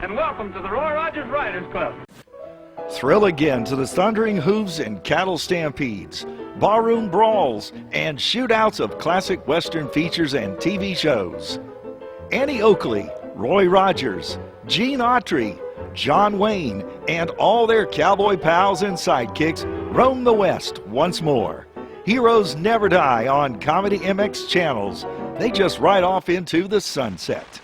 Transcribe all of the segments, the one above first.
and welcome to the Roy Rogers Riders Club. Thrill again to the thundering hooves and cattle stampedes, barroom brawls, and shootouts of classic Western features and TV shows. Annie Oakley, Roy Rogers, Gene Autry, John Wayne, and all their cowboy pals and sidekicks roam the West once more. Heroes never die on ComedyMX Channels. They just ride off into the sunset.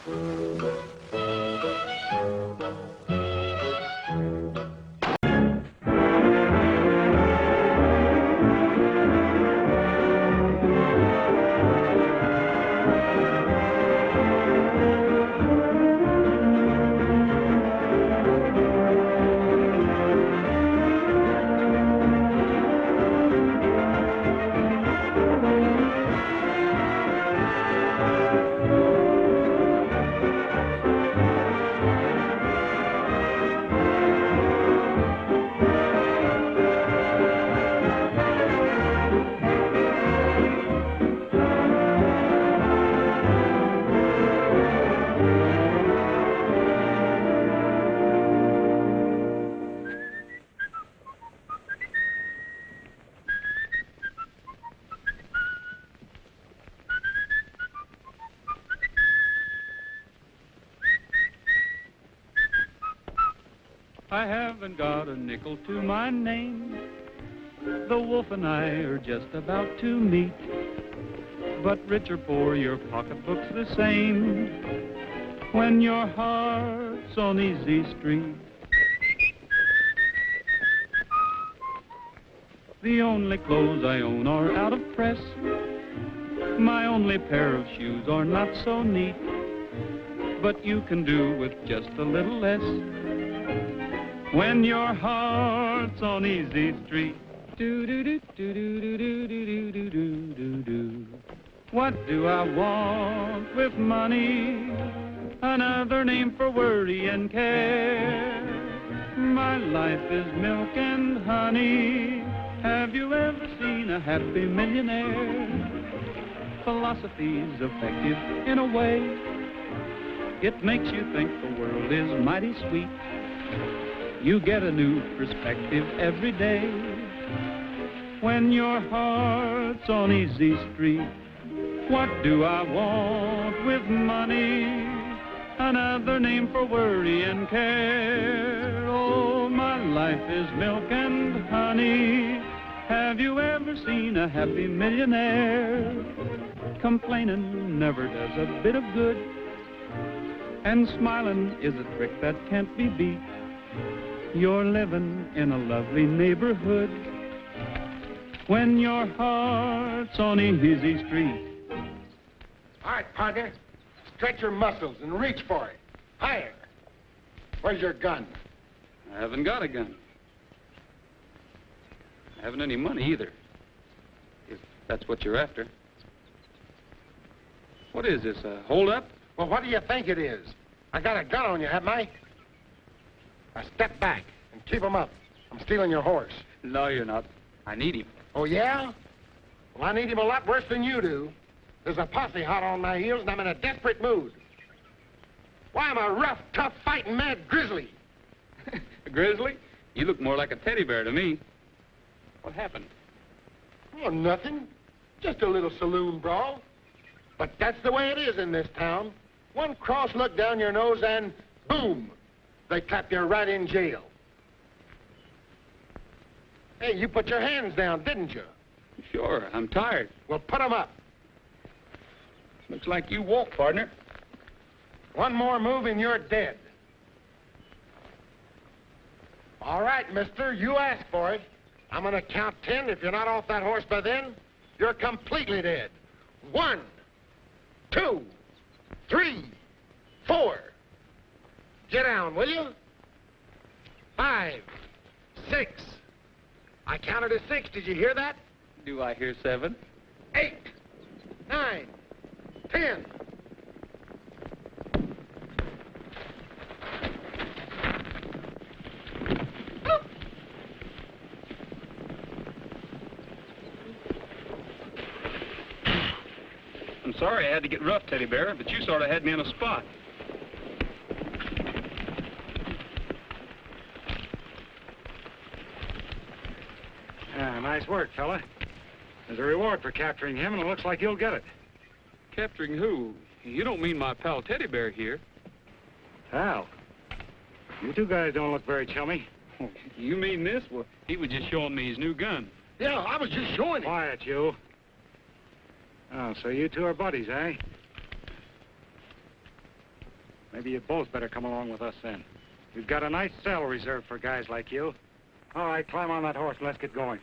I haven't got a nickel to my name. The wolf and I are just about to meet. But rich or poor, your pocketbook's the same when your heart's on Easy Street. The only clothes I own are out of press. My only pair of shoes are not so neat. But you can do with just a little less when your heart's on Easy Street. Do-do-do-do-do-do-do-do-do-do-do. What do I want with money? Another name for worry and care. My life is milk and honey. Have you ever seen a happy millionaire? Philosophy's effective in a way. It makes you think the world is mighty sweet. You get a new perspective every day when your heart's on Easy Street. What do I want with money? Another name for worry and care. Oh, my life is milk and honey. Have you ever seen a happy millionaire? Complaining never does a bit of good, and smiling is a trick that can't be beat. You're living in a lovely neighborhood when your heart's on Easy Street. All right, partner. Stretch your muscles and reach for it. Higher. Where's your gun? I haven't got a gun. I haven't any money either, if that's what you're after. What is this, a hold-up? Well, what do you think it is? I got a gun on you, haven't I? Now step back and keep him up. I'm stealing your horse. No, you're not. I need him. Oh, yeah? Well, I need him a lot worse than you do. There's a posse hot on my heels, and I'm in a desperate mood. Why, I'm a rough, tough, fighting, mad grizzly. A grizzly? You look more like a teddy bear to me. What happened? Oh, nothing. Just a little saloon brawl. But that's the way it is in this town. One cross look down your nose and boom, they clap you right in jail. Hey, you put your hands down, didn't you? Sure, I'm tired. Well, put them up. Looks like you walk, partner. One more move and you're dead. All right, mister, you asked for it. I'm going to count 10. If you're not off that horse by then, you're completely dead. 1, 2, 3, 4. Get down, will you? 5, 6. I counted to 6. Did you hear that? Do I hear 7? 8, 9, 10. I'm sorry I had to get rough, Teddy Bear, but you sort of had me in a spot. Nice work, fella. There's a reward for capturing him, and it looks like you'll get it. Capturing who? You don't mean my pal Teddy Bear here. Pal, you two guys don't look very chummy. Oh, you mean this? Well, he was just showing me his new gun. Yeah, I was just showing him. Quiet, you. Oh, so you two are buddies, eh? Maybe you both better come along with us then. We've got a nice cell reserved for guys like you. All right, climb on that horse and let's get going.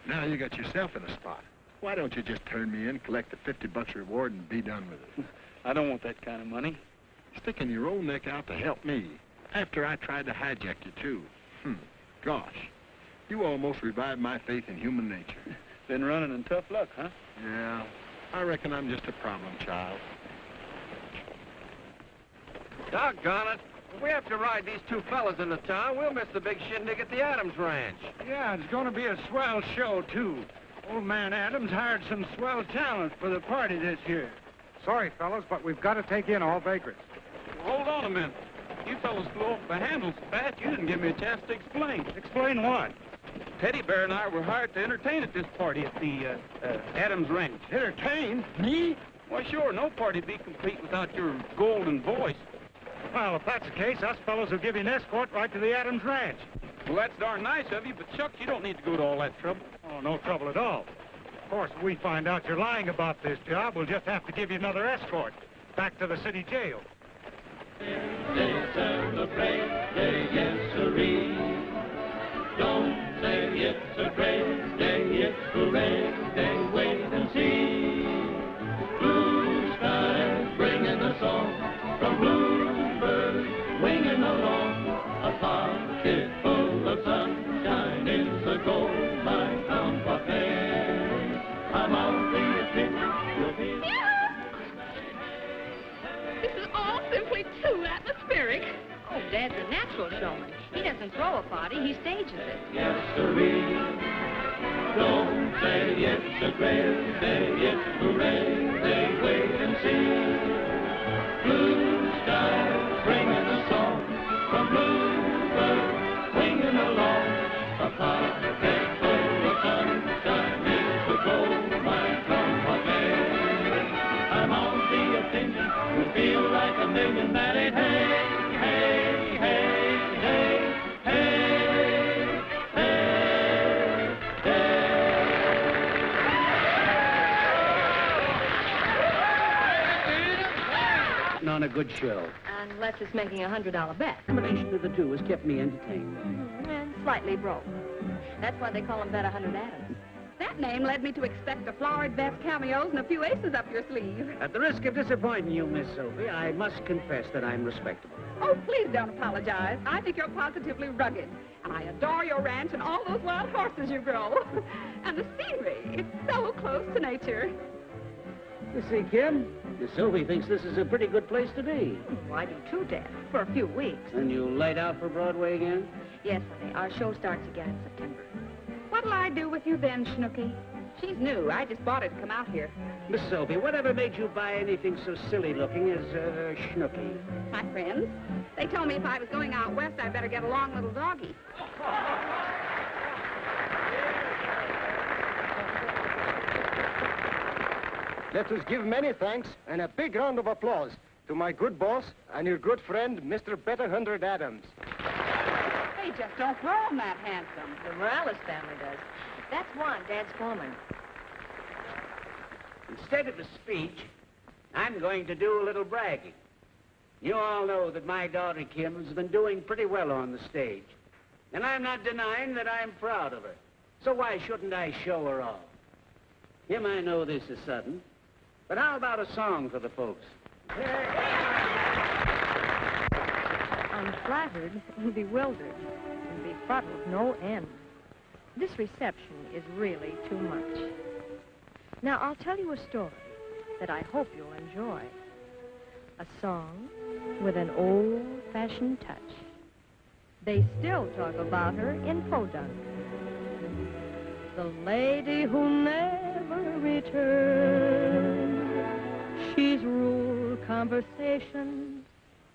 Now you got yourself in a spot. Why don't you just turn me in, collect the $50 reward, and be done with it? I don't want that kind of money. Sticking your own neck out to help me, after I tried to hijack you, too. Gosh, you almost revived my faith in human nature. Been running in tough luck, huh? Yeah, I reckon I'm just a problem child. Doggone it. If we have to ride these two fellas into town, we'll miss the big shindig at the Adams Ranch. Yeah, it's going to be a swell show, too. Old man Adams hired some swell talent for the party this year. Sorry, fellas, but we've got to take in all vagrants. Well, hold on a minute. You fellas flew off the handle so fast you didn't give me a chance to explain. Explain what? Teddy Bear and I were hired to entertain at this party at the Adams Ranch. Entertain? Me? Why, sure, no party'd be complete without your golden voice. Well, if that's the case, us fellows will give you an escort right to the Adams Ranch. Well, that's darn nice of you, but Chuck, you don't need to go to all that trouble. Oh, no trouble at all. Of course, if we find out you're lying about this job, we'll just have to give you another escort back to the city jail. They celebrate their yes-siree. Don't say it's a great day, it's hooray, they wait and see. Blue skies bringing a song from bluebirds winging along. A pocket full of sunshine is a gold mine from buffet. I'm on the opinion you'll be... This is all simply too atmospheric. Oh, Dad's a natural showman. He doesn't throw a party, he stages it. Yes, sirree. Don't say it's a great day, it's hooray, they wait and see. Blue skies bringing a song from bluebirds winging along. A pocket full of sunshine is the gold mine from buffet. I'm on the opinion you feel like a million that ain't hey, hey, hey, hey, hey, hey, hey. On a good show. Unless it's making a $100 bet. The combination of the two has kept me entertained. And slightly broke. That's why they call him Bet 100 Adams. That name led me to expect a flowered vest, cameos, and a few aces up your sleeve. At the risk of disappointing you, Miss Sophie, I must confess that I'm respectable. Oh, please don't apologize. I think you're positively rugged. And I adore your ranch and all those wild horses you grow. And the scenery, it's so close to nature. You see, Kim, Miss Sophie thinks this is a pretty good place to be. Oh, I do too, Dad. For a few weeks. And you light out for Broadway again? Yes, honey. Our show starts again in September. What'll I do with you then, Snooky? She's new. I just bought her to come out here. Miss Sophie, whatever made you buy anything so silly looking as Snooky? My friends, they told me if I was going out west, I'd better get a long little doggy. Let us give many thanks and a big round of applause to my good boss and your good friend, Mr. Bet 100 Adams. They just don't grow 'em that handsome. The Morales family does. That's Juan, Dad's foreman. Instead of a speech, I'm going to do a little bragging. You all know that my daughter, Kim, has been doing pretty well on the stage. And I'm not denying that I'm proud of her. So why shouldn't I show her off? Kim, I know this is sudden, but how about a song for the folks? I'm flattered and bewildered and befuddled no end. This reception is really too much. Now, I'll tell you a story that I hope you'll enjoy. A song with an old-fashioned touch. They still talk about her in Podunk. The lady who never returned. conversation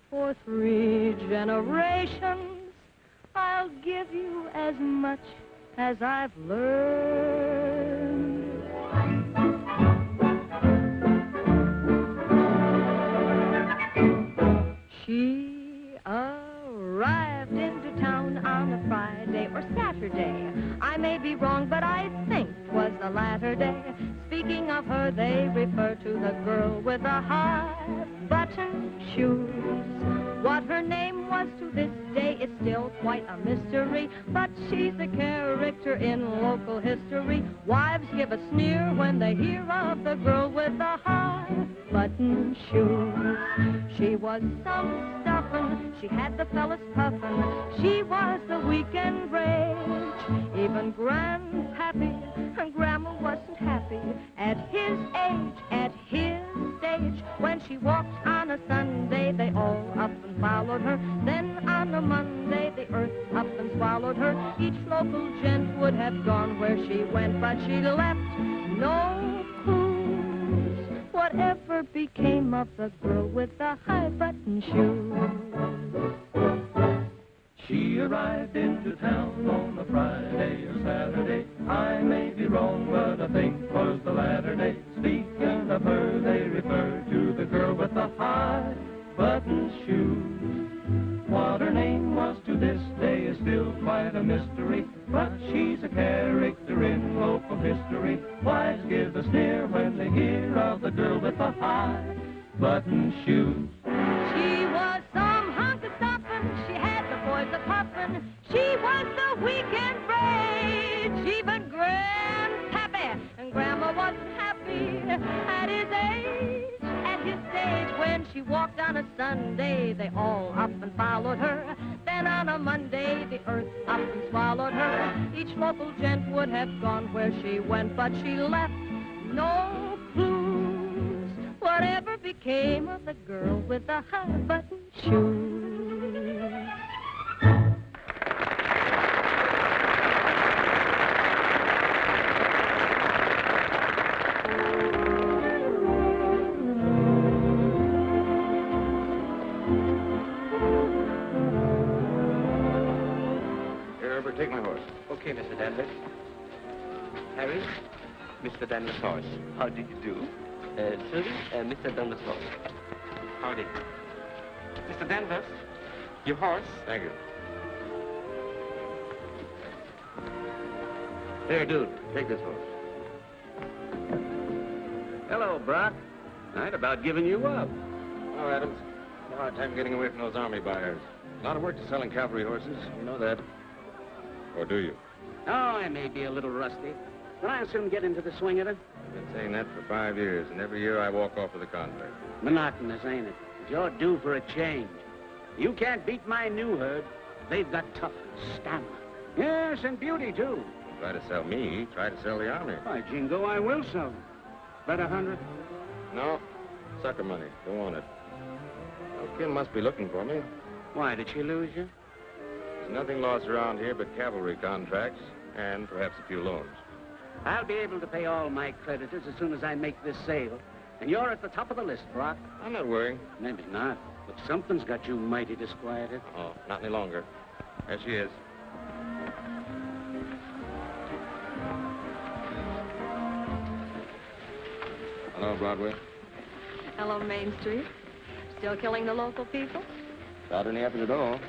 for 3 generations. I'll give you as much as I've learned. She arrived into town on a Friday or Saturday. I may be wrong, but I think 'twas the latter day. Speaking of her, they refer to the girl with the high-button shoes. What her name was to this day is still quite a mystery, but she's a character in local history. Wives give a sneer when they hear of the girl with the high-button shoes. She was some stuffin', she had the fellas puffin', she was the weekend rage. Even Grandpappy and Grandma wasn't happy at his age, at his stage. When she walked on a Sunday, they all up and followed her. Then on a Monday, the earth up and swallowed her. Each local gent would have gone where she went, but she left no clues. Whatever became of the girl with the high-button shoes? She arrived into town on a Friday or Saturday. I may be wrong, but I think 'twas the latter day. Speaking of her, they refer to the girl with the high-button shoes. What her name was to this day is still quite a mystery, but she's a character in local history. Wives give a sneer when they hear of the girl with the high-button shoes. She was some hunk of stuffin', she had the boys a-puffin', she was the weekend rage. Even Grandpappy and Grandma wasn't happy at his age, at his stage. When she walked on a Sunday, they all up and followed her. Then on a Monday, the earth up and swallowed her. Each local gent would have gone where she went, but she left no clues. Whatever became of the girl with the high-button shoes? Take my horse. Okay, Mr. Danvers. Harry, Mr. Danvers' horse. How did you do? Sylvie, Mr. Danvers' horse. Howdy. Mr. Danvers, your horse. Thank you. Here, dude, take this horse. Hello, Brock. I'd about given you up. Oh, Adams. A hard time getting away from those army buyers. A lot of work to selling cavalry horses. You know that. Or do you? Oh, I may be a little rusty, but I'll soon get into the swing of it. I've been saying that for 5 years, and every year I walk off with a contract. Monotonous, ain't it? But you're due for a change. You can't beat my new herd. They've got toughness, stamina. Yes, and beauty, too. Try to sell me, try to sell the army. By jingo, I will sell them. Bet 100? No. Sucker money. Don't want it. Well, Kim must be looking for me. Why, did she lose you? There's nothing lost around here but cavalry contracts and perhaps a few loans. I'll be able to pay all my creditors as soon as I make this sale. And you're at the top of the list, Brock. I'm not worrying. Maybe not, but something's got you mighty disquieted. Oh, not any longer. There she is. Hello, Broadway. Hello, Main Street. Still killing the local people? Without any effort at all.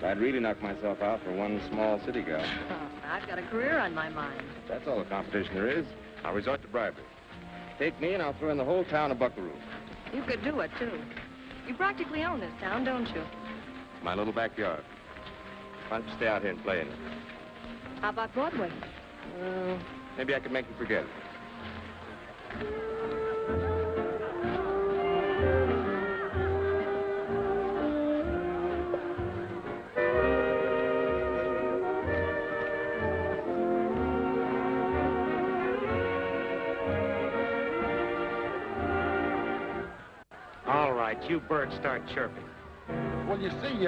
I'd really knock myself out for one small city girl. Oh, I've got a career on my mind. That's all the competition there is. I'll resort to bribery. Take me and I'll throw in the whole town a buckaroo. You could do it, too. You practically own this town, don't you? My little backyard. Why don't you stay out here and play in it? How about Broadway? Maybe I could make you forget it. All right, you birds start chirping. Well, you see,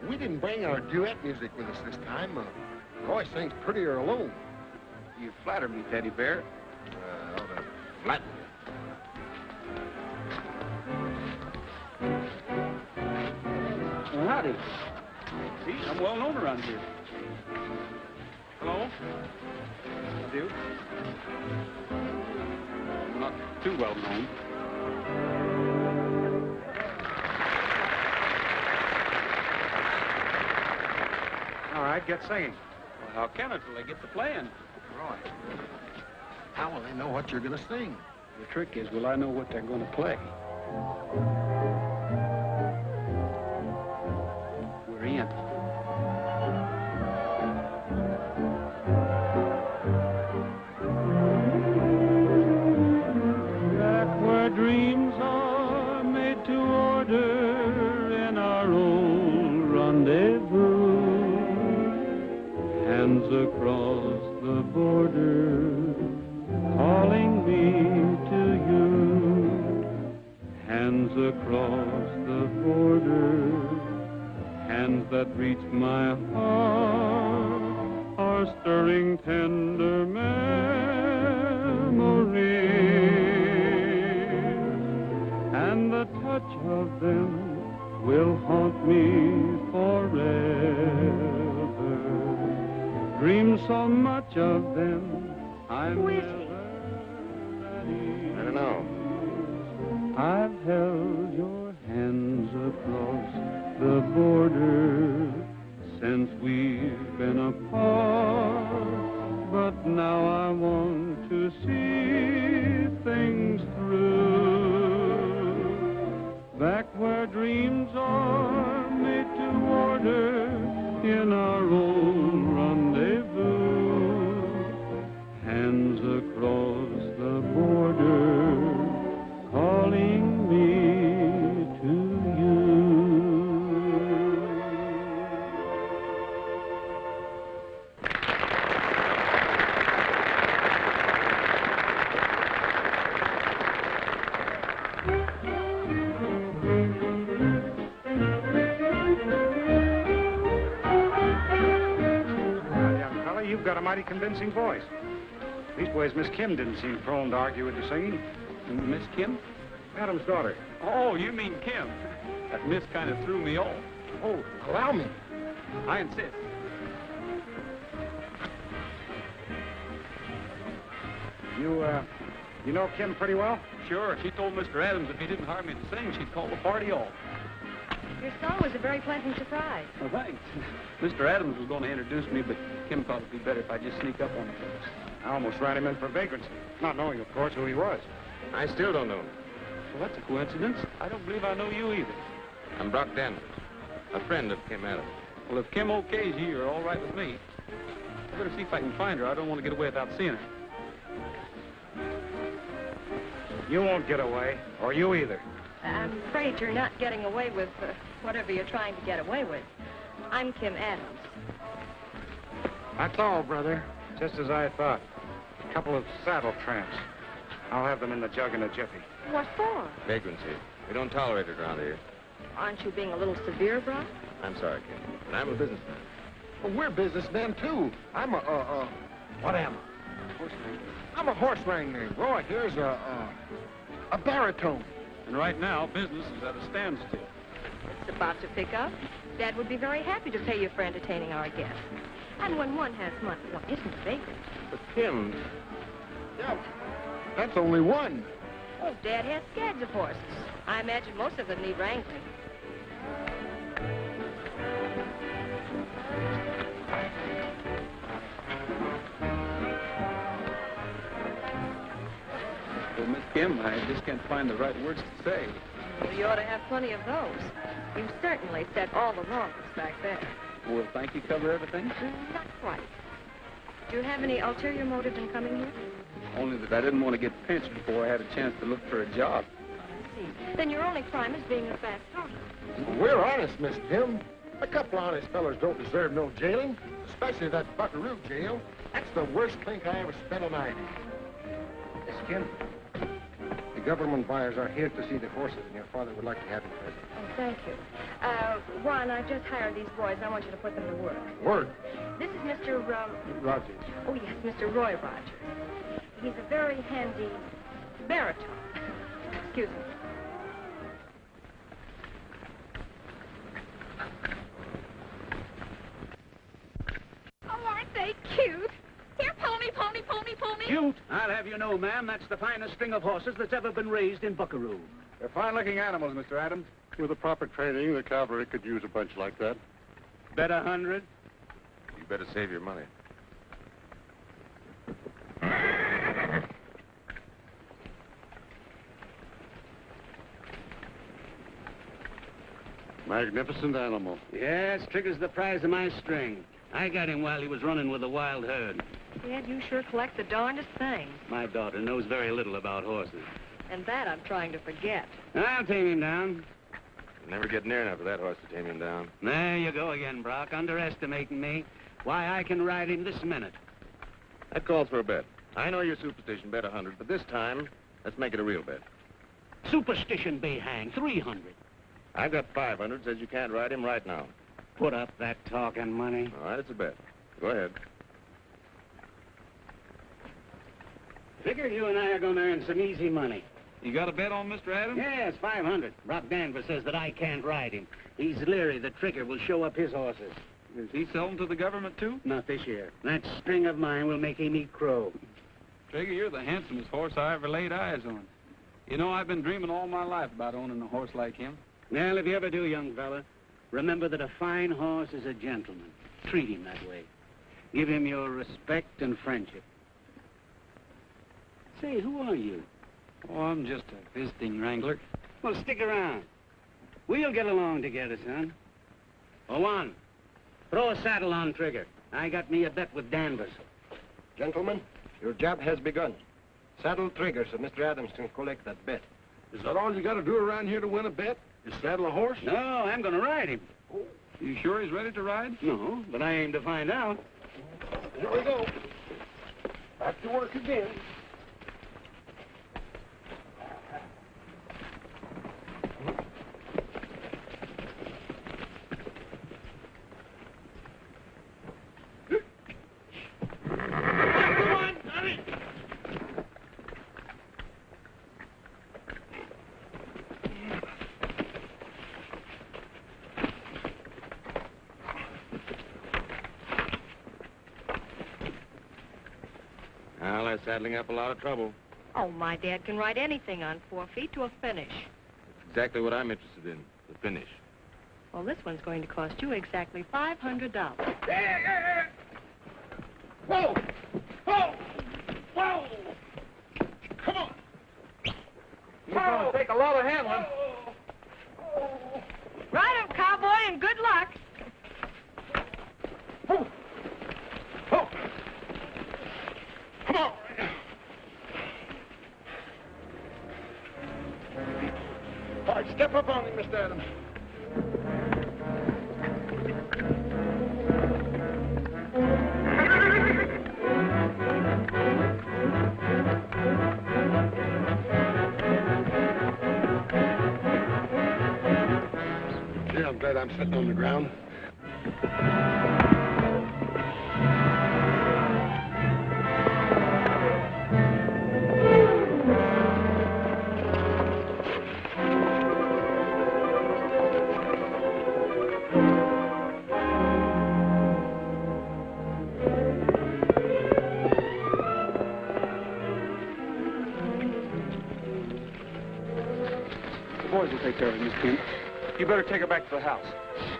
we didn't bring our duet music with us this time. Roy sings prettier alone. You flatter me, Teddy Bear. Flatten you. Howdy. See, I'm well known around here. Hello? I do. I'm not too well known. All right, get singing. Well, how can I till I get to playing? Right. How will they know what you're going to sing? The trick is, will I know what they're going to play? We're in. Back where dreams are made to order in our old rendezvous, hands across the border, calling me to you. Hands across the border, hands that reach my heart, are stirring tender memories, and the touch of them will haunt me forever. Dream so much of them, I'm Who is he? I don't know. I've held your hands across the border since we've been apart, but now I want to see things through. Back where dreams are made to order in our own rendezvous, hands across the border, calling me to you. Young fella, you've got a mighty convincing voice. Leastways, Miss Kim didn't seem prone to argue with your singing. Miss Kim? Adam's daughter. Oh, you mean Kim. That miss kind of threw me off. Oh, allow me. I insist. You know Kim pretty well? Sure, she told Mr. Adams if he didn't hire me to sing, she'd call the party off. Your song was a very pleasant surprise. Well, thanks. Mr. Adams was going to introduce me, but Kim thought it'd be better if I just sneak up on him first. I almost ran him in for vagrancy, not knowing, of course, who he was. I still don't know him. Well, that's a coincidence. I don't believe I know you either. I'm Brock Danvers, a friend of Kim Adams. Well, if Kim okays you, you're all right with me. I better see if I can find her. I don't want to get away without seeing her. You won't get away, or you either. I'm afraid you're not getting away with whatever you're trying to get away with. I'm Kim Adams. That's all, brother. Just as I thought. A couple of saddle tramps. I'll have them in the jug in a jiffy. What for? Vagrancy. We don't tolerate it around here. Aren't you being a little severe, Brock? I'm sorry, Kim, but I'm a businessman. Well, we're businessmen, too. I'm what am I? Horse wrangler. I'm a horse wrangler. Boy, here's a baritone. And right now, business is at a standstill. It's about to pick up. Dad would be very happy to pay you for entertaining our guests. And when one has money, one isn't vacant. But Kim, Yeah, that's only one. Oh, Dad has scads of horses. I imagine most of them need wrangling. Well, Miss Kim, I just can't find the right words to say. Well, you ought to have plenty of those. You certainly said all the wrong ones back there. Will thank you cover everything? Not quite. Do you have any ulterior motive in coming here? Only that I didn't want to get pinched before I had a chance to look for a job. I see. Then your only crime is being a fast talker. We're honest, Miss Kim. A couple of honest fellas don't deserve no jailing, especially that buckaroo jail. That's the worst clink I ever spent a night in. Miss Kim, the government buyers are here to see the horses, and your father would like to have you present. Oh, thank you. Juan, I've just hired these boys. I want you to put them to work. Word. This is Mr. Rogers. Oh, yes, Mr. Roy Rogers. He's a very handy baritone. Excuse me. I'll have you know, ma'am, that's the finest string of horses that's ever been raised in Buckaroo. They're fine-looking animals, Mr. Adams. With the proper training, the cavalry could use a bunch like that. Bet 100? You better save your money. Magnificent animal. Yes, Trigger's the prize of my string. I got him while he was running with a wild herd. Dad, you sure collect the darndest thing. My daughter knows very little about horses. And that I'm trying to forget. I'll tame him down. You'll never get near enough of that horse to tame him down. There you go again, Brock, underestimating me. Why, I can ride him this minute. That calls for a bet. I know your superstition, bet 100, but this time, let's make it a real bet. Superstition be hanged, 300. I've got 500, says you can't ride him right now. Put up that talking money. All right, it's a bet. Go ahead. Figure you and I are going to earn some easy money. You got a bet on Mr. Adams? Yes, 500. Brock Danvers says that I can't ride him. He's leery that Trigger will show up his horses. Is he selling to the government, too? Not this year. That string of mine will make him eat crow. Trigger, you're the handsomest horse I ever laid eyes on. You know, I've been dreaming all my life about owning a horse like him. Well, if you ever do, young fella, remember that a fine horse is a gentleman. Treat him that way. Give him your respect and friendship. Say, who are you? Oh, I'm just a visiting wrangler. Well, stick around. We'll get along together, son. For one, throw a saddle on Trigger. I got me a bet with Danvers. Gentlemen, your job has begun. Saddle Trigger so Mr. Adams can collect that bet. Is that all you got to do around here to win a bet? Is saddle a horse? No, I'm going to ride him. You sure he's ready to ride? No, but I aim to find out. Here we go. Back to work again. Well, that's saddling up a lot of trouble. Oh, my dad can ride anything on 4 feet to a finish. That's exactly what I'm interested in, the finish. Well, this one's going to cost you exactly $500. Whoa! Whoa! Whoa! Come on! You're going to take a lot of handling. Ride him, cowboy, and good luck. Whoa! Whoa! Come on! All right, step up on him, Mr. Adams. Gee, I'm glad I'm sitting on the ground. The boys will take care of it, Miss Kane. You better take her back to the house.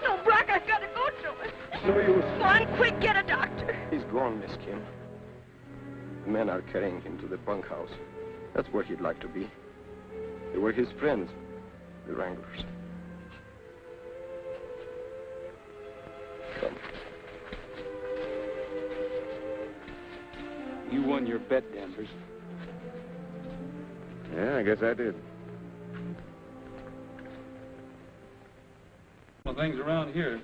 No, Brock, I've got to go to it. No use. Come on, quick, get a doctor. He's gone, Miss Kim. The men are carrying him to the bunkhouse. That's where he'd like to be. They were his friends, the wranglers. Come. You won your bet, Danvers. Yeah, I guess I did. Well, things around here,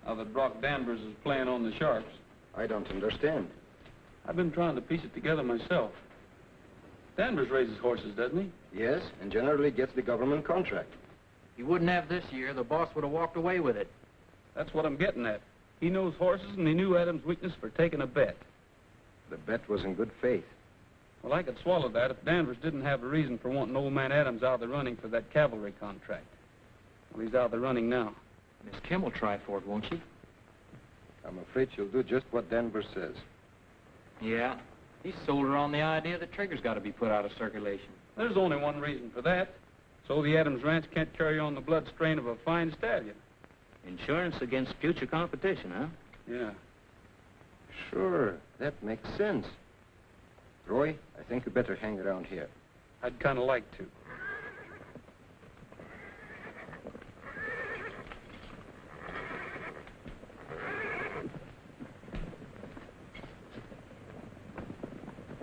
now that Brock Danvers is playing on the sharps. I don't understand. I've been trying to piece it together myself. Danvers raises horses, doesn't he? Yes, and generally gets the government contract. He wouldn't have this year. The boss would have walked away with it. That's what I'm getting at. He knows horses, and he knew Adam's weakness for taking a bet. The bet was in good faith. Well, I could swallow that if Danvers didn't have a reason for wanting old man Adams out of the running for that cavalry contract. Well, he's out of the running now. Miss Kim will try for it, won't she? I'm afraid she'll do just what Danvers says. Yeah, He's sold her on the idea that Trigger's got to be put out of circulation. There's only one reason for that. So the Adams Ranch can't carry on the blood strain of a fine stallion. Insurance against future competition, huh? Yeah. Sure, that makes sense. Roy, I think you better hang around here. I'd kind of like to.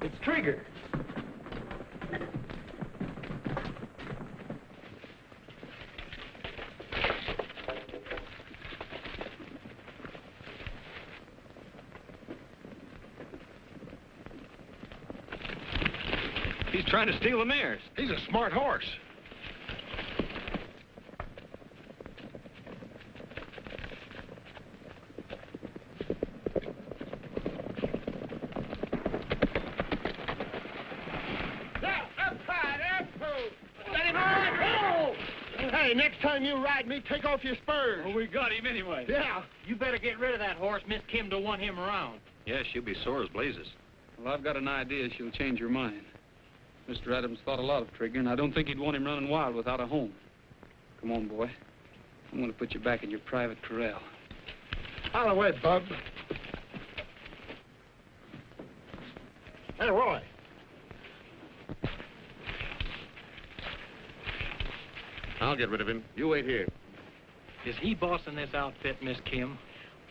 It's Trigger. He's trying to steal the mares. He's a smart horse. Hey, next time you ride me, take off your spurs. Well, we got him anyway. Yeah. You better get rid of that horse. Miss Kim don't want him around. Yeah, she'll be sore as blazes. Well, I've got an idea she'll change her mind. Mr. Adams thought a lot of Trigger, and I don't think he'd want him running wild without a home. Come on, boy. I'm going to put you back in your private corral. Out of the way, bub. Hey, Roy. I'll get rid of him. You wait here. Is he bossing this outfit, Miss Kim?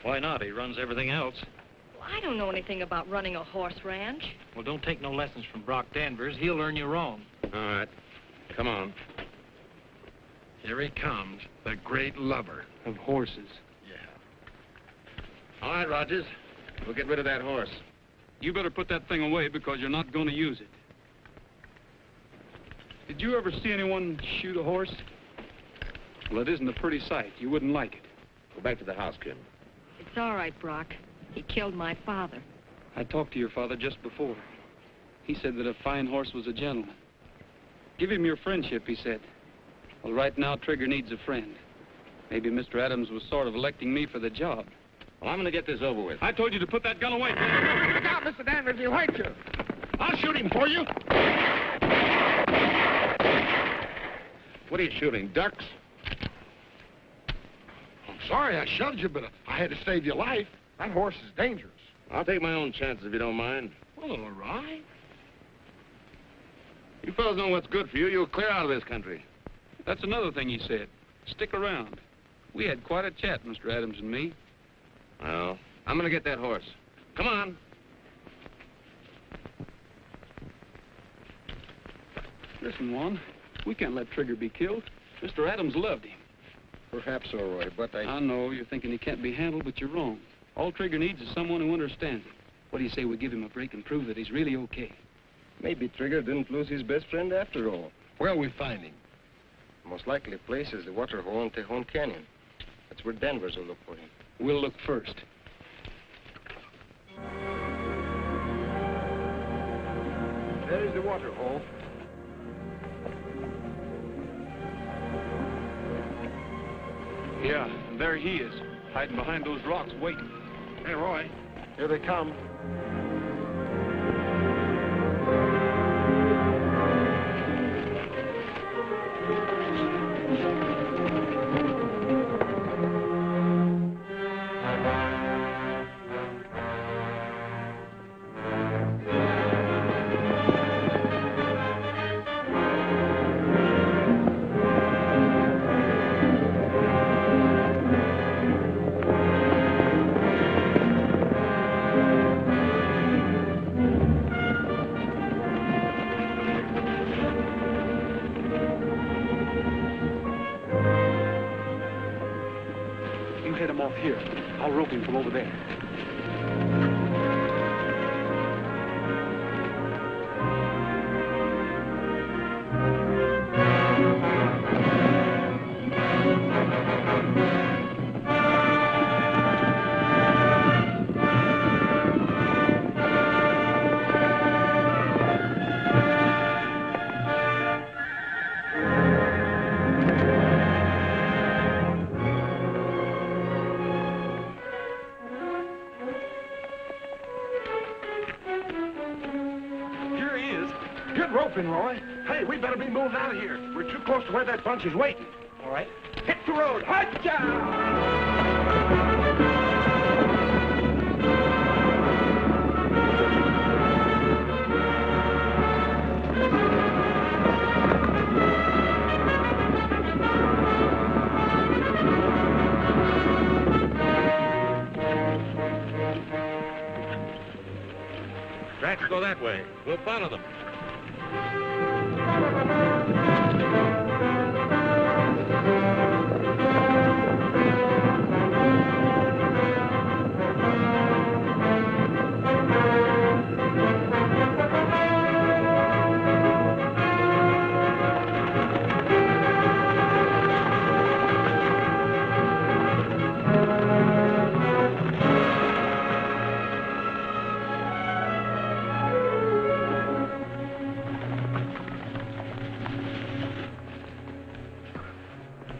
Why not? He runs everything else. Well, I don't know anything about running a horse ranch. Well, don't take no lessons from Brock Danvers. He'll learn you wrong. All right. Come on. Here he comes, the great lover. Of horses. All right, Rogers. We'll get rid of that horse. You better put that thing away because you're not going to use it. Did you ever see anyone shoot a horse? Well, it isn't a pretty sight. You wouldn't like it. Go back to the house, Kim. It's all right, Brock. He killed my father. I talked to your father just before. He said that a fine horse was a gentleman. Give him your friendship, he said. Well, right now, Trigger needs a friend. Maybe Mr. Adams was sort of electing me for the job. Well, I'm going to get this over with. I told you to put that gun away. Look out, Mr. Danvers, he'll hurt you. I'll shoot him for you. What are you shooting, ducks? I'm sorry I shoved you, but I had to save your life. That horse is dangerous. I'll take my own chances if you don't mind. Well, all right. You fellas know what's good for you. You'll clear out of this country. That's another thing he said. Stick around. We had quite a chat, Mr. Adams and me. Well, I'm going to get that horse. Come on. Listen, Juan, we can't let Trigger be killed. Mr. Adams loved him. Perhaps so, Roy, but I know you're thinking he can't be handled, but you're wrong. All Trigger needs is someone who understands him. What do you say we give him a break and prove that he's really okay? maybe Trigger didn't lose his best friend after all. Where'll we find him? The most likely place is the water hole in Tejon Canyon. That's where Danvers will look for him. We'll look first. There is the water hole. Yeah, and there he is, hiding behind those rocks, waiting. Hey, Roy, here they come. Head him off here. I'll rope him from over there. Get roping, Roy. Hey, we better be moving out of here. We're too close to where that bunch is waiting. All right. Hit the road. Hi-ya! Tracks go that way. We'll follow them.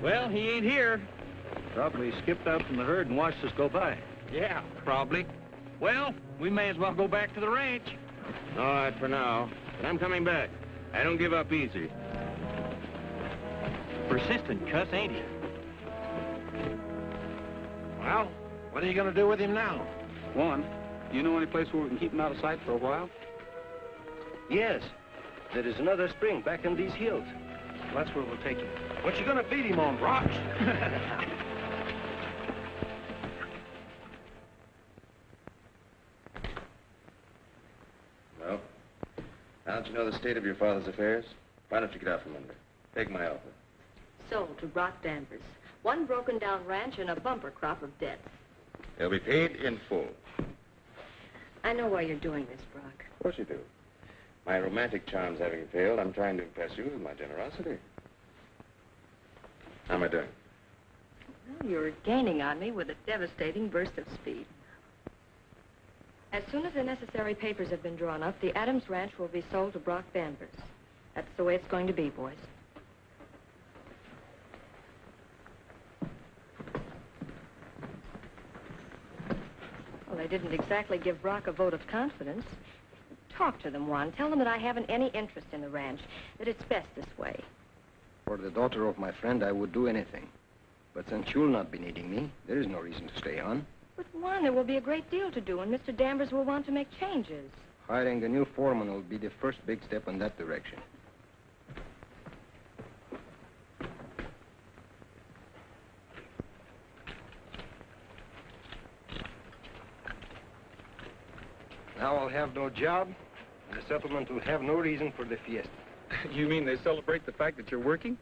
Well, he ain't here. Probably skipped out from the herd and watched us go by. Yeah, probably. Well, we may as well go back to the ranch. All right, for now. But I'm coming back. I don't give up easy. Persistent cuss, ain't he? Well, what are you going to do with him now? One, do you know any place where we can keep him out of sight for a while? Yes. There is another spring back in these hills. Well, that's where we'll take him. What you going to feed him on, rocks? Well, now that you know the state of your father's affairs, why don't you get out from under? Take my offer. Sold to Brock Danvers. One broken-down ranch and a bumper crop of debts. They'll be paid in full. I know why you're doing this, Brock. Of course you do. My romantic charms having failed, I'm trying to impress you with my generosity. How am I doing? Well, you're gaining on me with a devastating burst of speed. As soon as the necessary papers have been drawn up, the Adams Ranch will be sold to Brock Danvers. That's the way it's going to be, boys. Well, they didn't exactly give Brock a vote of confidence. Talk to them, Juan. Tell them that I haven't any interest in the ranch, that it's best this way. For the daughter of my friend, I would do anything. But since you'll not be needing me, there is no reason to stay on. But, Juan, there will be a great deal to do, and Mr. Danvers will want to make changes. Hiring a new foreman will be the first big step in that direction. Now I'll have no job, and the settlement will have no reason for the fiesta. You mean they celebrate the fact that you're working?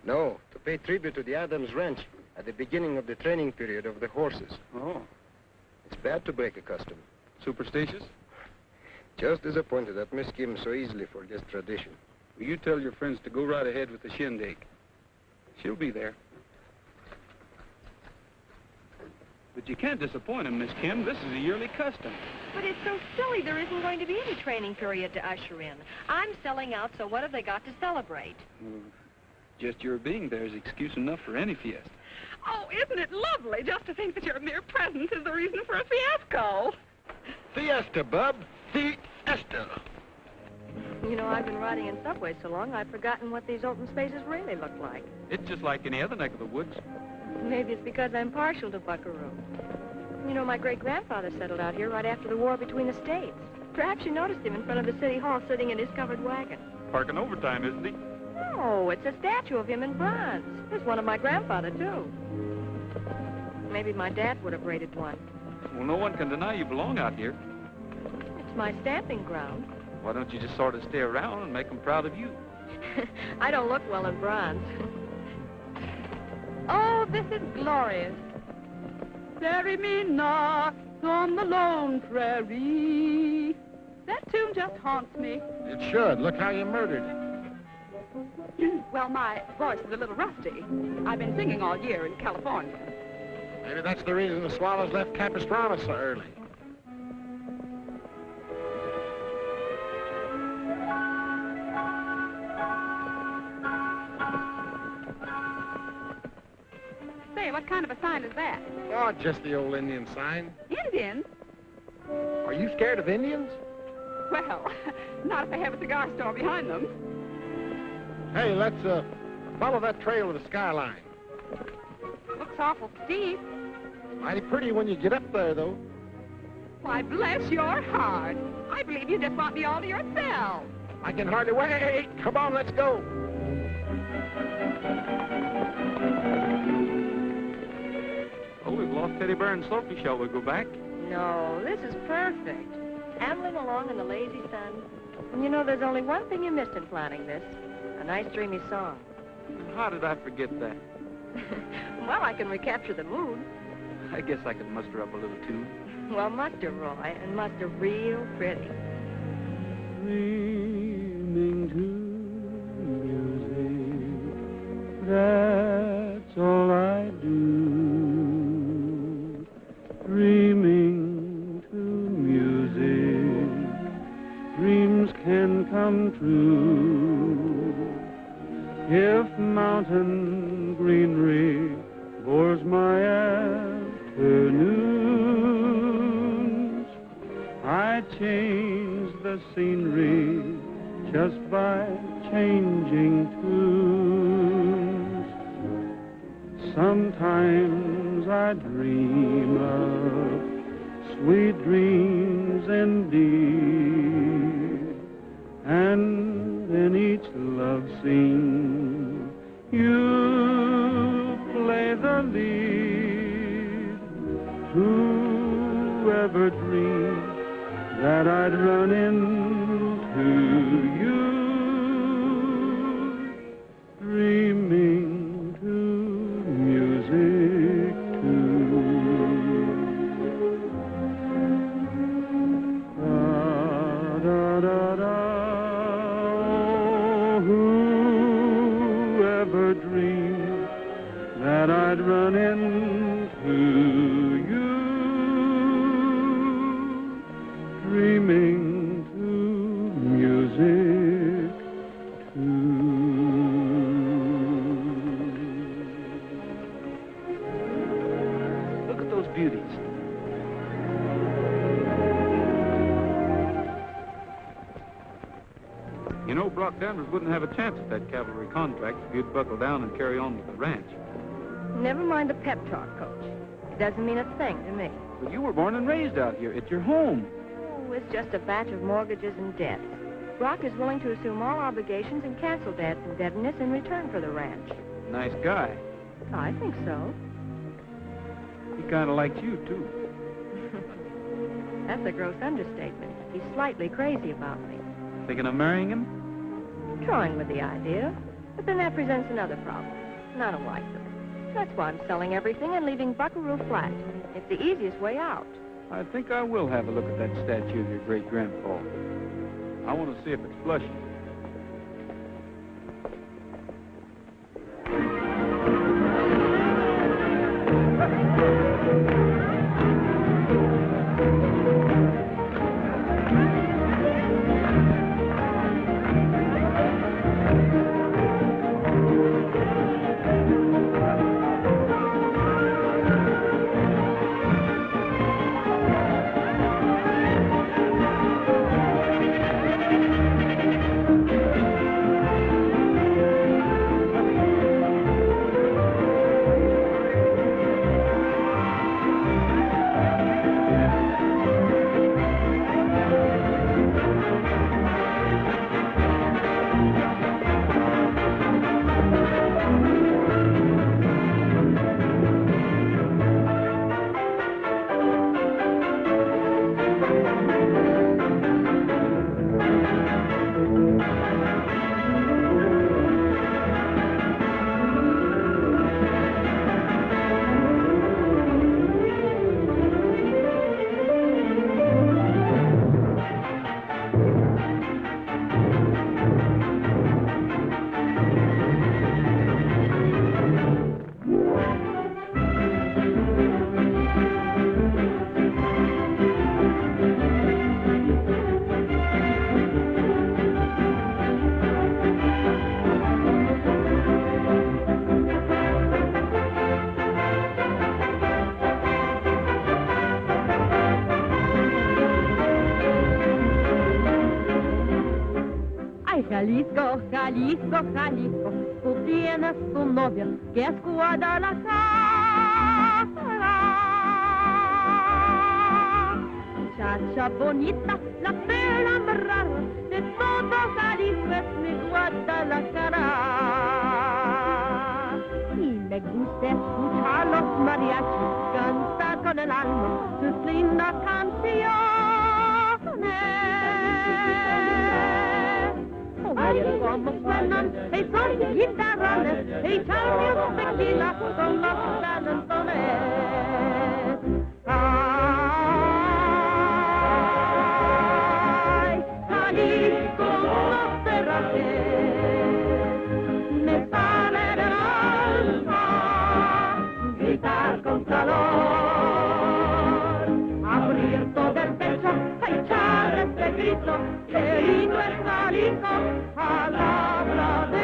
No, to pay tribute to the Adams Ranch at the beginning of the training period of the horses. Oh. It's bad to break a custom. Superstitious? Just disappointed that Miss Kim so easily forgets tradition. Well, you tell your friends to go right ahead with the shindig. She'll be there. But you can't disappoint him, Miss Kim. This is a yearly custom. But it's so silly there isn't going to be any training period to usher in. I'm selling out, so what have they got to celebrate? Well, just your being there is excuse enough for any fiesta. Oh, isn't it lovely just to think that your mere presence is the reason for a fiasco? Fiesta, bub. Fiesta. You know, I've been riding in subways so long, I've forgotten what these open spaces really look like. It's just like any other neck of the woods. Maybe it's because I'm partial to buckaroo. You know, my great-grandfather settled out here right after the war between the states. Perhaps you noticed him in front of the city hall sitting in his covered wagon. Parking overtime, isn't he? No, it's a statue of him in bronze. There's one of my grandfather, too. Maybe my dad would have raided one. Well, no one can deny you belong out here. It's my stamping ground. Why don't you just sort of stay around and make them proud of you? I don't look well in bronze. Oh, this is glorious. Bury me not on the lone prairie. That tune just haunts me. It should. Look how you murdered it. Well, my voice is a little rusty. I've been singing all year in California. Maybe that's the reason the swallows left Capistrano so early. Say, what kind of a sign is that? Oh, just the old Indian sign. Indians? Are you scared of Indians? Well, not not if they have a cigar store behind them. Hey, let's follow that trail to the skyline. Looks awful steep. Mighty pretty when you get up there, though. Why, bless your heart. I believe you just want me all to yourself. I can hardly wait. Come on, let's go. Oh, we've lost Teddy Bear and Sophie. Shall we go back? No, this is perfect. Ambling along in the lazy sun. And you know, there's only one thing you missed in planning this. A nice dreamy song. How did I forget that? Well, I can recapture the mood. I guess I could muster up a little tune. Well, muster, Roy, and muster real pretty. Dreaming to music, that's all I do. Dreaming to music, dreams can come true. If mountain greenery bores my afternoons, I change the scenery just by changing tunes. Sometimes I dream of sweet dreams indeed, and in each love scene you play the lead. Who ever dreamed that I'd run into you, dreaming to music too. Da da da da. Who ever dreamed that I'd run into you, dreaming to music too. Look at those beauties. You know, Brock Danvers wouldn't have a chance at that cavalry contract if you'd buckle down and carry on with the ranch. Never mind the pep talk, Coach. It doesn't mean a thing to me. But you were born and raised out here. It's your home. Oh, it's just a batch of mortgages and debts. Brock is willing to assume all obligations and cancel debts and indebtedness in return for the ranch. Nice guy. I think so. He kind of likes you, too. That's a gross understatement. He's slightly crazy about me. Thinking of marrying him? Toying with the idea. But then that presents another problem. Not a likely. That's why I'm selling everything and leaving Buckaroo flat. It's the easiest way out. I think I will have a look at that statue of your great-grandpa. I want to see if it's flush. Jalisco, Jalisco, Jalisco, tú tienes un novio que es Guadalajara. Muchacha bonita, la perla más rara de todo Jalisco es mi Guadalajara. Y me gusta escuchar los mariachis cantar con el alma sus lindas canciones. Oye cómo suenan esos guitarrones, echarme un tequila con los talentones. Ay, Jalisco, no te rajes, me sale del alma gritar con calor, abrir todo el pecho, echar este grito, que lindo es Jalisco, palabra de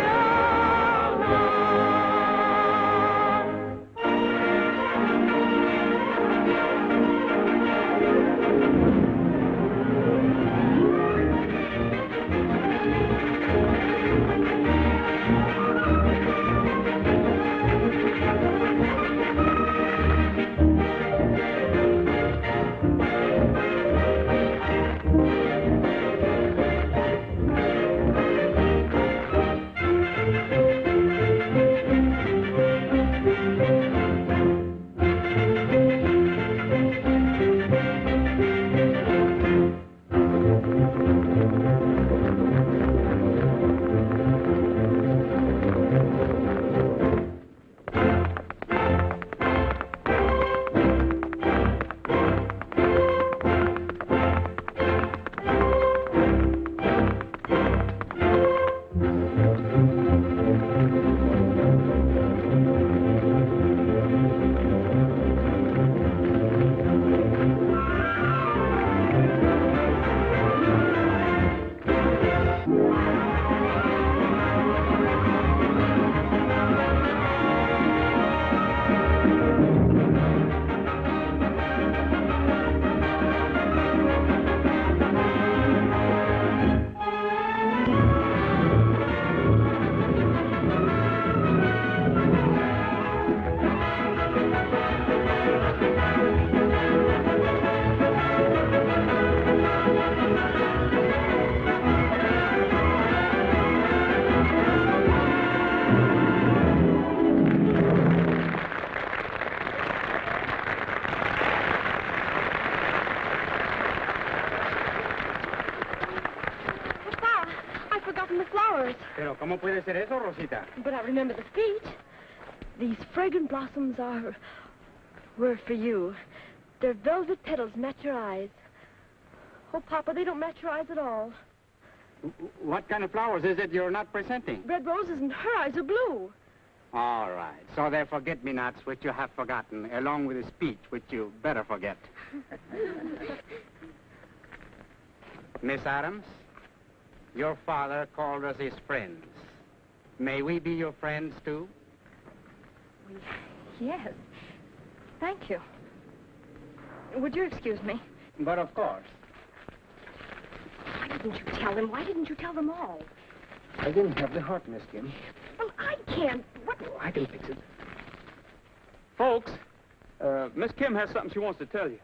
Pero ¿cómo puede ser eso, Rosita? But I remember the speech. These fragrant blossoms were for you. Their velvet petals match your eyes. Oh, Papa, they don't match your eyes at all. What kind of flowers is it you're not presenting? Red roses and her eyes are blue. All right. So they're forget-me-nots which you have forgotten, along with the speech which you better forget. Miss Adams, your father called us his friends. May we be your friends, too? Yes. Thank you. Would you excuse me? But of course. Why didn't you tell them? Why didn't you tell them all? I didn't have the heart, Miss Kim. Well, I can't. What? Oh, I can fix it. Folks, Miss Kim has something she wants to tell you.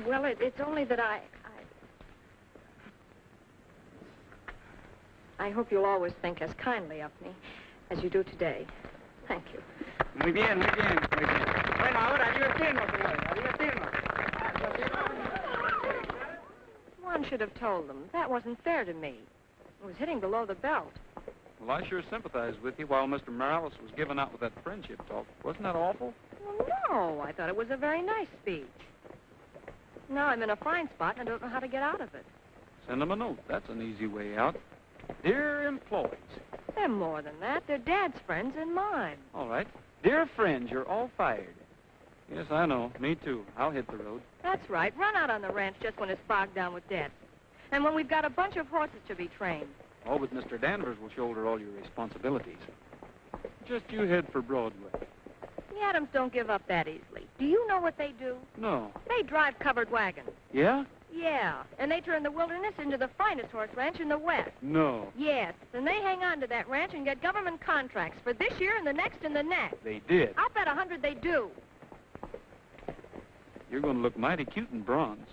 Well, it's only that I hope you'll always think as kindly of me as you do today. Thank you. Muy bien, muy bien, muy bien. Bueno, ahora, divertirnos, señores, a divertirnos. One should have told them. That wasn't fair to me. It was hitting below the belt. Well, I sure sympathized with you while Mr. Morales was giving out with that friendship talk. Wasn't that awful? Well, no, I thought it was a very nice speech. Now I'm in a fine spot and I don't know how to get out of it. Send them a note. That's an easy way out. Dear employees. They're more than that. They're Dad's friends and mine. All right. Dear friends, you're all fired. Yes, I know. Me too. I'll hit the road. That's right. Run out on the ranch just when it's bogged down with debt. And when we've got a bunch of horses to be trained. Oh, but Mr. Danvers will shoulder all your responsibilities. Just you head for Broadway. The Adams don't give up that easily. Do you know what they do? No. They drive covered wagons. Yeah? Yeah, and they turn the wilderness into the finest horse ranch in the West. No. Yes, and they hang on to that ranch and get government contracts for this year and the next and the next. They did. I'll bet 100 they do. You're going to look mighty cute in bronze.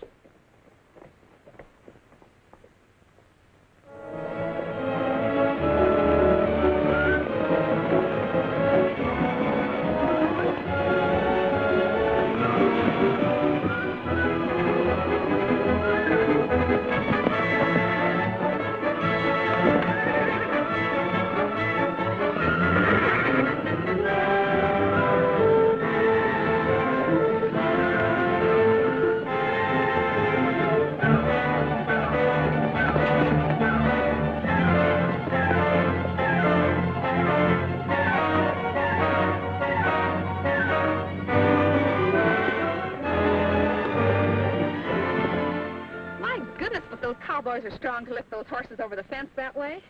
Cowboys are strong to lift those horses over the fence that way.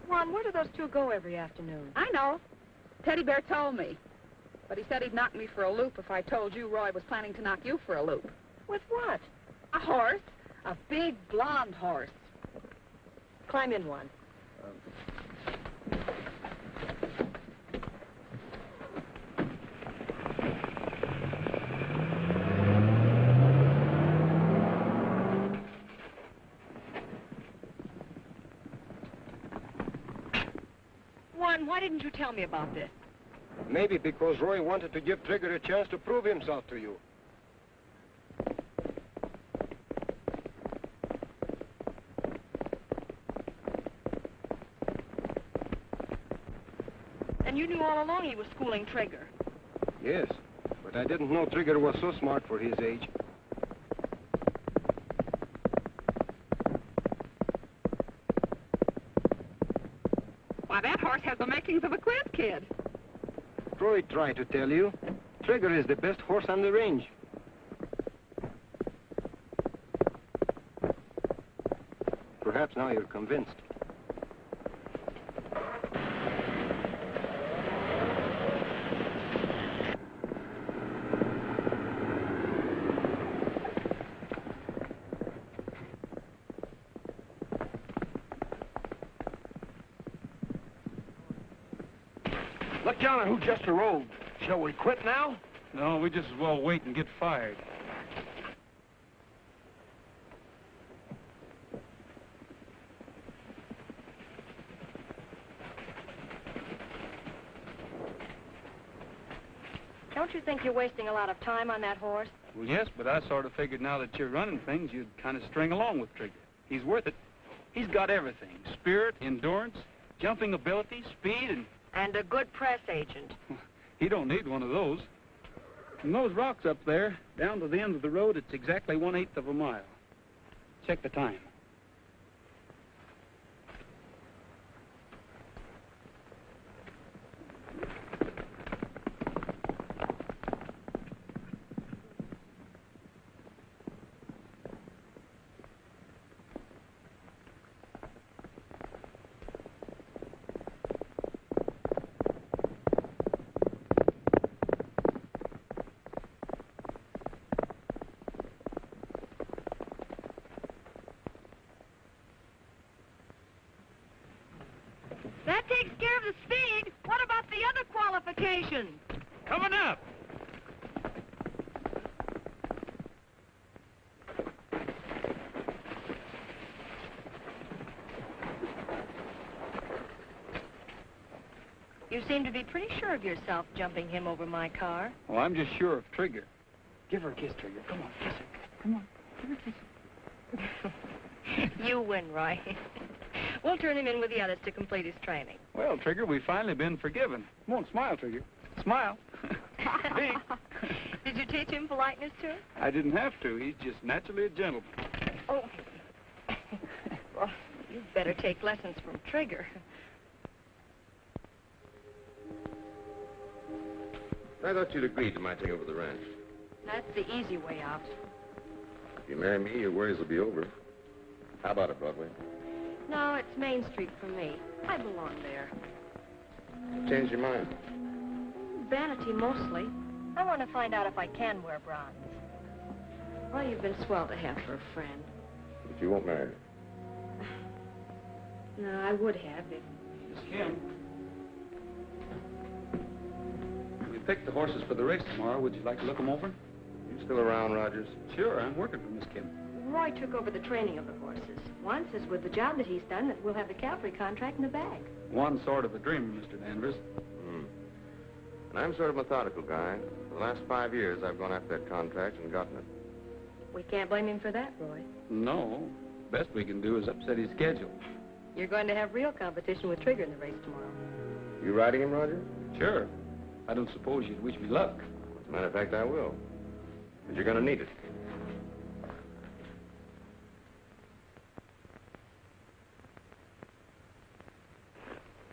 Juan, where do those two go every afternoon? I know. Teddy Bear told me. But he said he'd knock me for a loop if I told you Roy was planning to knock you for a loop. With what? A horse. A big blonde horse. Climb in, Juan. Why didn't you tell me about this? Maybe because Roy wanted to give Trigger a chance to prove himself to you. And you knew all along he was schooling Trigger. Yes, but I didn't know Trigger was so smart for his age. Why, that horse has the makings of a quiz kid. Roy tried to tell you, Trigger is the best horse on the range. Perhaps now you're convinced. Look down on who just arose. Shall we quit now? No, we just as well wait and get fired. Don't you think you're wasting a lot of time on that horse? Well, yes, but I sort of figured now that you're running things, you'd kind of string along with Trigger. He's worth it. He's got everything. Spirit, endurance, jumping ability, speed, And a good press agent. He don't need one of those. From those rocks up there, down to the end of the road, it's exactly 1/8 of a mile. Check the time. That takes care of the speed. What about the other qualifications? Coming up. You seem to be pretty sure of yourself jumping him over my car. Well, I'm just sure of Trigger. Give her a kiss, Trigger. Come on, kiss her. Come on, give her a kiss. You win, Roy. We'll turn him in with the others to complete his training. Well, Trigger, we've finally been forgiven. Come on, smile, Trigger. Smile. Big. Did you teach him politeness, too? I didn't have to. He's just naturally a gentleman. Oh. Well, you'd better take lessons from Trigger. I thought you'd agreed to my taking over the ranch. That's the easy way out. If you marry me, your worries will be over. How about it, Broadway? No, it's Main Street for me. I belong there. Change your mind. Vanity, mostly. I want to find out if I can wear bronze. Well, you've been swell to have for a friend. But you won't marry her. No, I would have if... Miss Kim. We picked the horses for the race tomorrow. Would you like to look them over? You still around, Rogers? Sure, I'm working for Miss Kim. Roy took over the training of the horses. Once is with the job that he's done that we'll have the cavalry contract in the bag. One sort of a dreamer, Mr. Danvers. And I'm sort of a methodical guy. For the last 5 years, I've gone after that contract and gotten it. We can't blame him for that, Roy. No. Best we can do is upset his schedule. You're going to have real competition with Trigger in the race tomorrow. You riding him, Roger? Sure. I don't suppose you'd wish me luck. As a matter of fact, I will. But you're going to need it.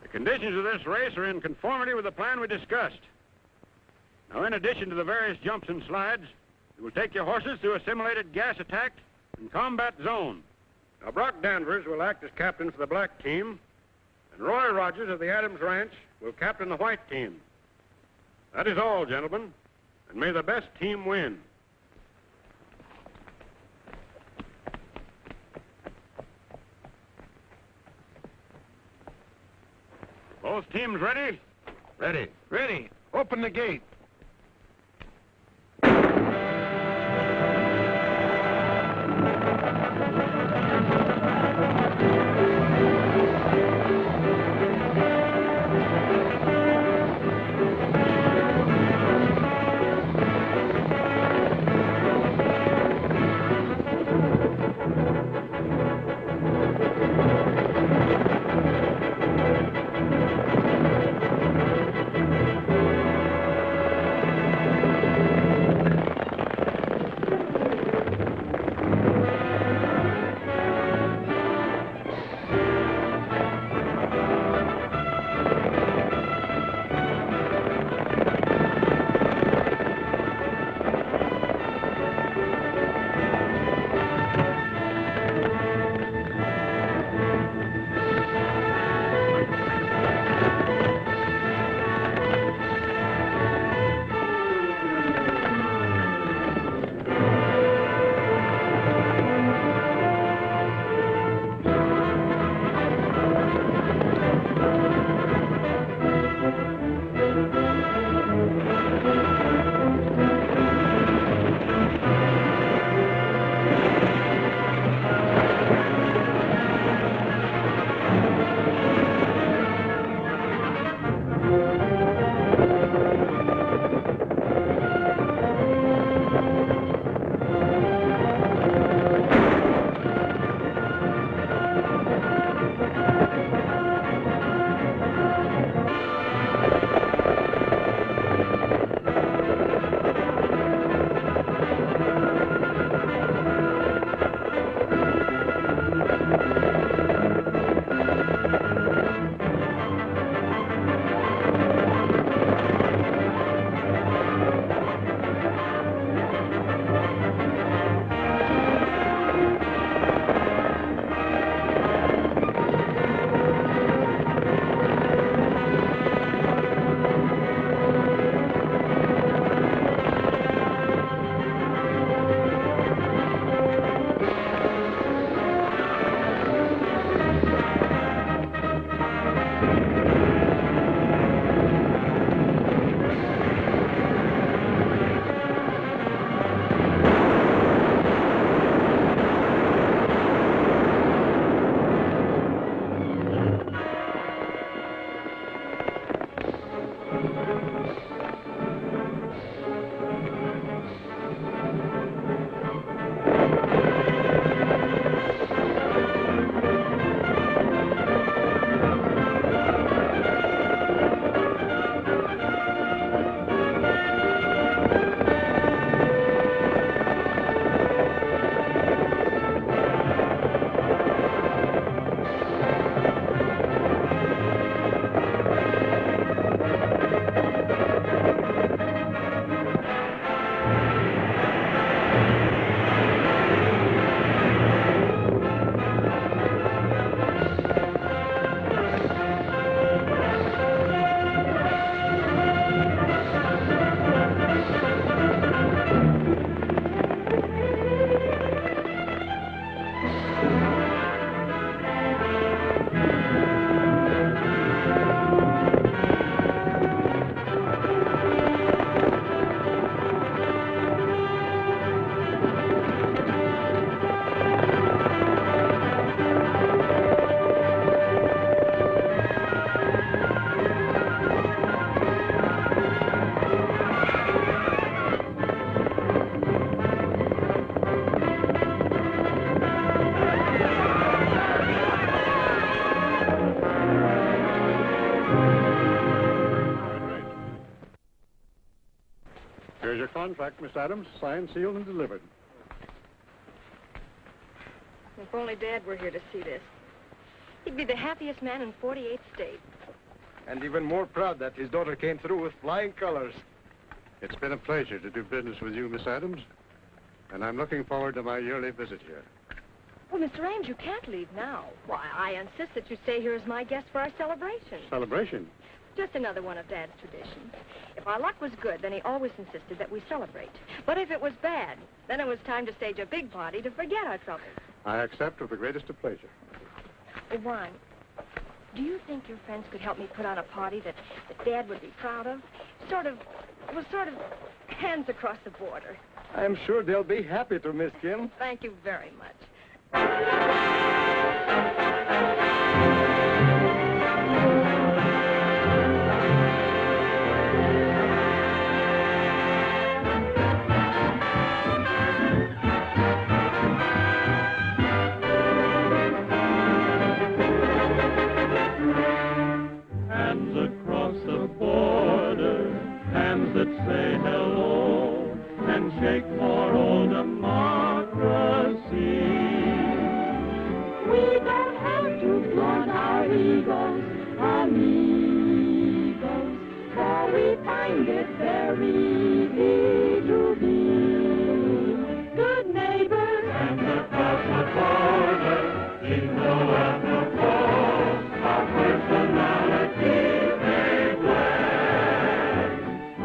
The conditions of this race are in conformity with the plan we discussed. Now, in addition to the various jumps and slides, you will take your horses through a simulated gas attack and combat zone. Now, Brock Danvers will act as captain for the black team, and Roy Rogers of the Adams Ranch will captain the white team. That is all, gentlemen, and may the best team win. Both teams ready? Ready. Ready. Open the gate. contract, Miss Adams. Signed, sealed, and delivered. If only Dad were here to see this. He'd be the happiest man in 48 states. And even more proud that his daughter came through with flying colors. It's been a pleasure to do business with you, Miss Adams. And I'm looking forward to my yearly visit here. Well, Mr. Ames, you can't leave now. Why, I insist that you stay here as my guest for our celebration. Celebration? Just another one of Dad's traditions. If our luck was good, then he always insisted that we celebrate. But if it was bad, then it was time to stage a big party to forget our troubles. I accept with the greatest of pleasure. Oh, Warren, do you think your friends could help me put on a party that Dad would be proud of? Sort of hands across the border. I'm sure they'll be happy to, Miss Kim. Thank you very much. Hands across the border, hands that say hello, and shake for old democracy. We don't have to flaunt our egos, amigos, for we find it very easy to be good neighbors. Hands across the border, jingle at the post, our personality they flag.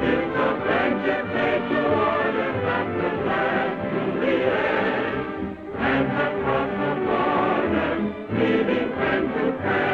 It's a friendship made to order that will last to the end. Hands across the border, leaving friends who care.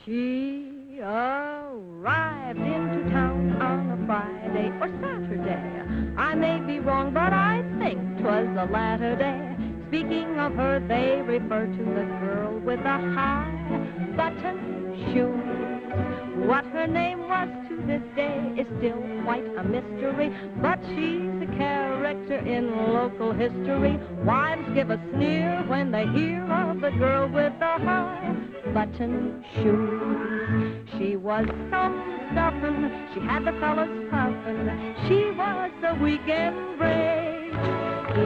She arrived into town on a Friday or Saturday. I may be wrong, but I think 'twas the latter day. Speaking of her, they refer to the girl with the high button shoes. What her name was to this day is still quite a mystery, but she's a character in local history. Wives give a sneer when they hear of the girl with the high button shoes. She was some stuffin', she had the fellas puffin', she was the weekend break.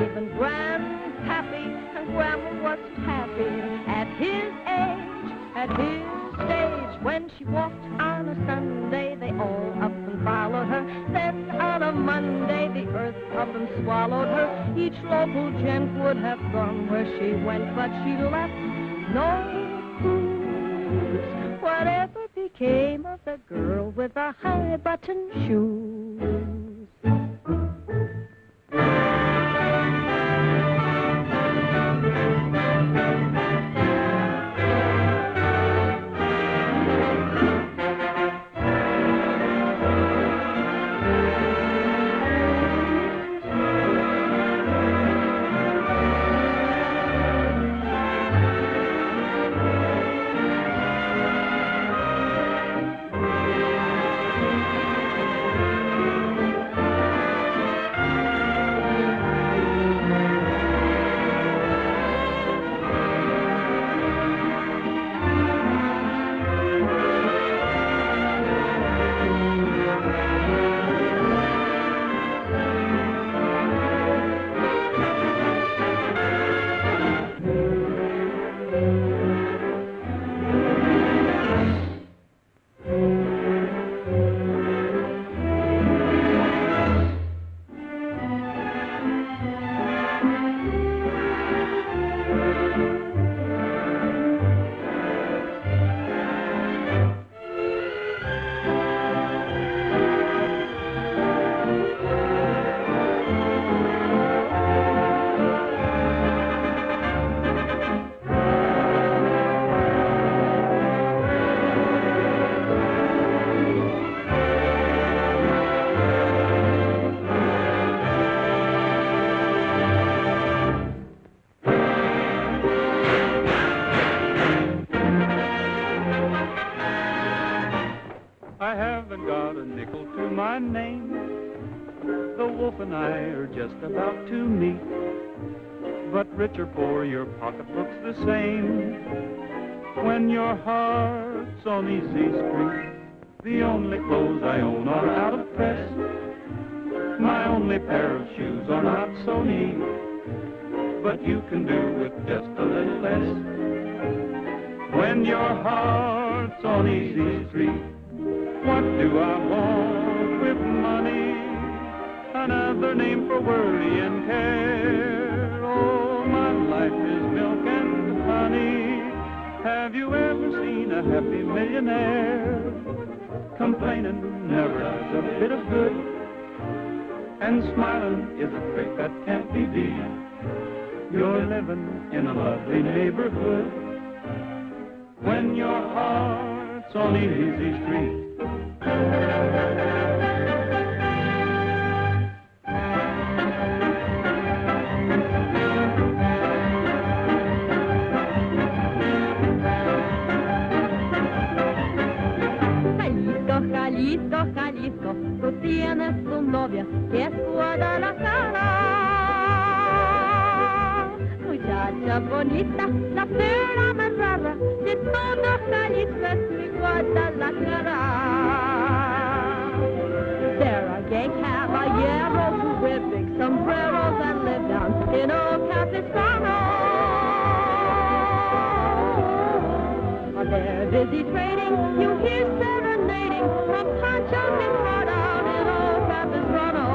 Even Grandpappy and Grandma was happy at his age, at his stage. When she walked on a Sunday, they all up and followed her. Then on a Monday, the earth up and swallowed her. Each local gent would have gone where she went, but she left no clues. Whatever became of the girl with the high button shoes? just about to meet. But rich or poor, your pocketbook's the same. When your heart's on easy street, the only clothes I own are out of press. My only pair of shoes are not so neat, but you can do with just a little less. When your heart's on easy street, what do I want with money? Another name for worry and care. Oh, my life is milk and honey. Have you ever seen a happy millionaire? Complaining never does a bit of good, and smiling is a trait that can't be beat. You're living in a lovely neighborhood when your heart's on easy street. Jalisco, Jalisco, tú tienes tu novia que es Guadalajara. Muchacha bonita, la pera más rara de todo Jalisco es mi Guadalajara. There are gay caballeros who wear big sombreros and live down in old Capistrano. While they're busy trading, you hear serenading from ponchos and hard out in old Capistrano.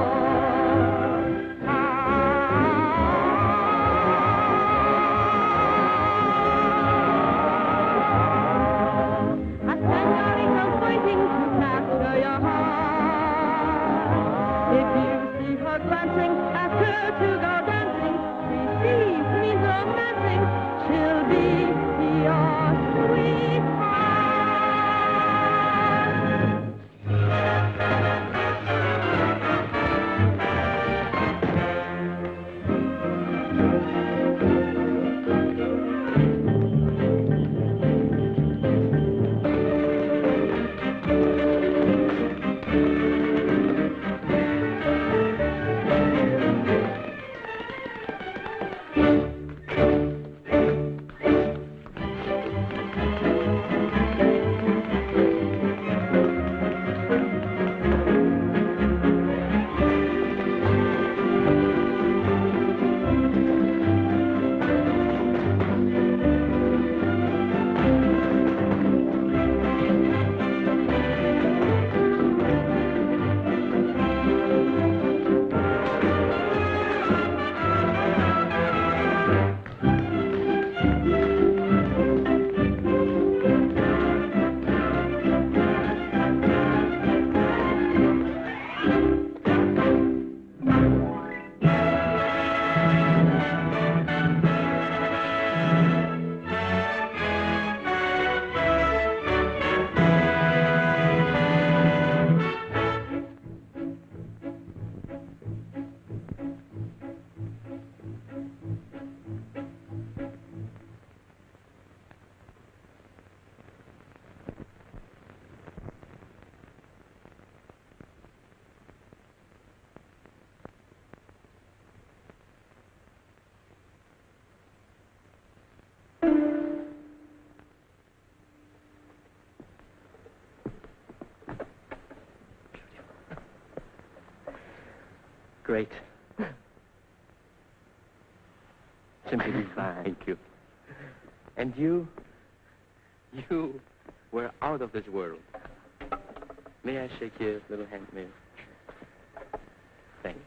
A senorita's waiting to capture your heart. If you see her glancing, ask her to go dancing. See means romancing. She'll be your sweetheart. Great. Simply divine. Thank you. And you were out of this world. May I shake your little hand, Mary? Thank you.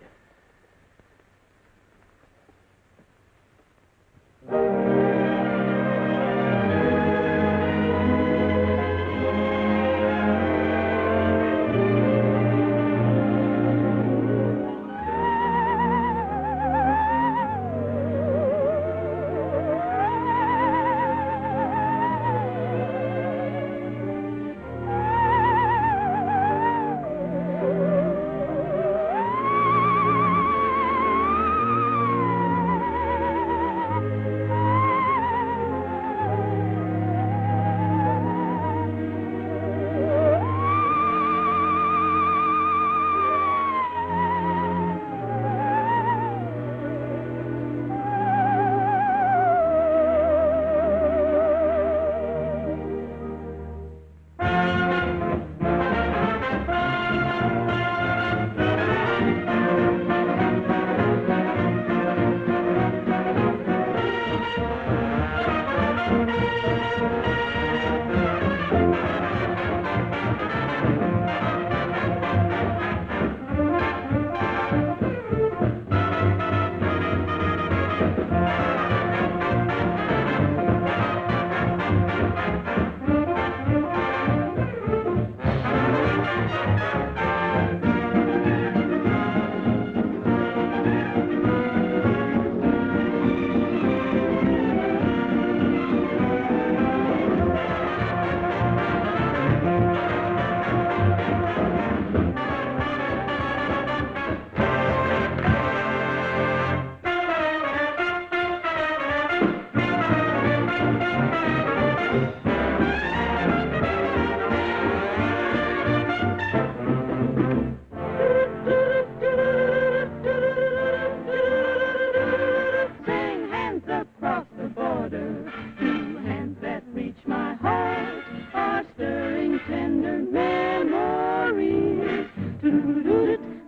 Sing hands across the border, two hands that reach my heart are stirring tender memories.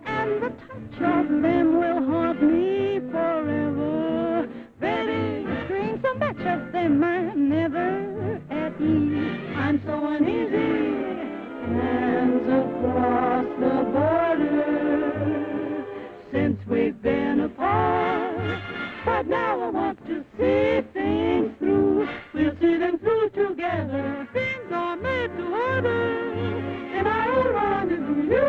And the touch of them will haunt me forever. Very strange, so much of them I'm never at ease. I'm so uneasy. Hands across the border since we've been apart. But now I want to see things through. We'll see them through together. Things are made to order, and I will rendezvous you.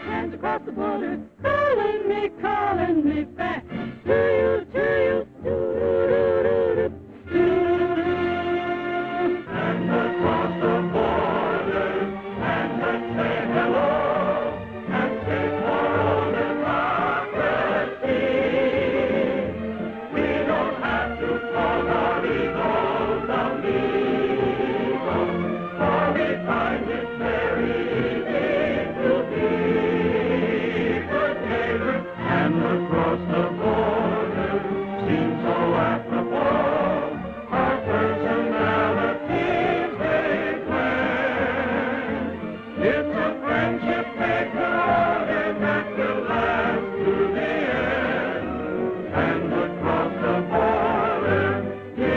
Hands across the border, calling me back to you, to you. Hands across the border, and let's say hello, and say for all democracy. We don't have to call our egos amigos, for we find it very easy to be good neighbors. Hands across the border seem so apropos. Our personalities they blend. It's a friendship maker that will last to the end. Hands across the border, give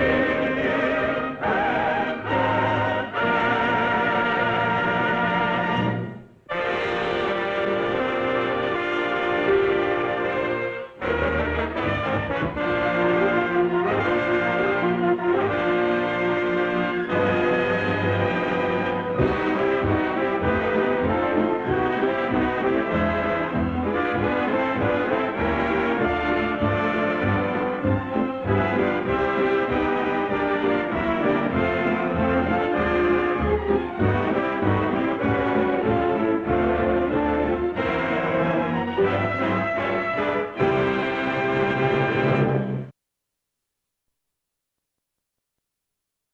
and